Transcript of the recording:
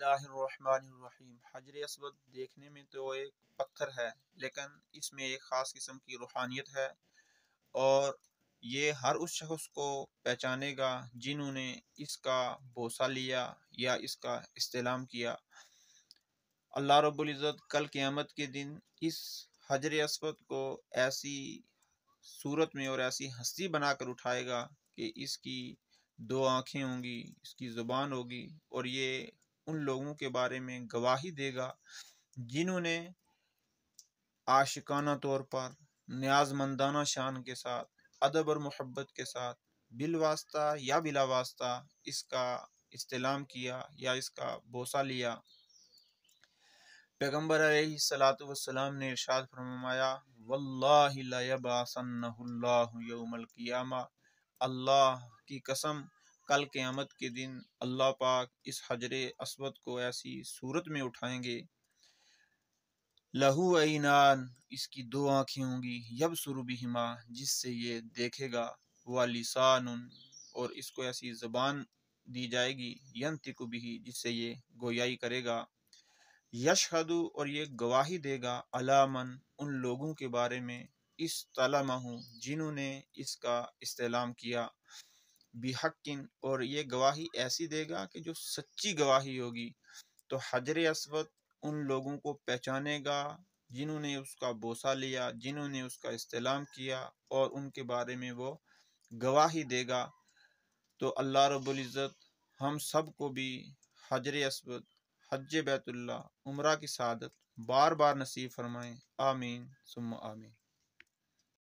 اللہ الرحمن الرحیم۔ حجر اسود دیکھنے میں تو ایک پتھر ہے، لیکن اس میں ایک خاص قسم کی روحانیت ہے، اور یہ ہر اس شخص کو پہچانے گا جنہوں نے اس کا بوسہ لیا یا اس کا استعلام کیا۔ اللہ رب العزت کل قیامت کے دن اس حجر اسود کو ایسی صورت میں اور ایسی ہستی بنا کر اٹھائے گا کہ اس کی دو آنکھیں ہوں گی، اس کی زبان ہوگی، اور یہ ان لوگوں کے بارے میں گواہی دے گا جنہوں نے عاشقانہ طور پر نیاز مندانہ شان کے ساتھ، ادب اور محبت کے ساتھ، بالواسطہ یا بلا واسطہ اس کا استعلام کیا یا اس کا بوسہ لیا۔ پیغمبر علیہ الصلوۃ والسلام نے ارشاد فرمایا، واللہ لیبعثنہ اللہ یوم القیامہ، اللہ کی قسم کل قیامت کے دن اللہ پاک اس حجر اسود کو ایسی صورت میں اٹھائیں گے، لہو عینان، اس کی دو آنکھیں ہوں گی، یبصر بہما، جس سے یہ دیکھے گا، ولسان، اور اس کو ایسی زبان دی جائے گی، ینطق بہ، جس سے یہ گویائی کرے گا، یشہد، اور یہ گواہی دے گا، علی من، ان لوگوں کے بارے میں، استلمہ، جنہوں نے اس کا استعلام کیا، بحق، اور یہ گواہی ایسی دے گا کہ جو سچی گواہی ہوگی۔ تو حجر اسود ان لوگوں کو پہچانے گا جنہوں نے اس کا بوسہ لیا، جنہوں نے اس کا استعلام کیا، اور ان کے بارے میں وہ گواہی دے گا۔ تو اللہ رب العزت ہم سب کو بھی حجر اسود، حج بیت اللہ، عمرہ کی سعادت بار بار نصیب فرمائیں، آمین ثم آمین۔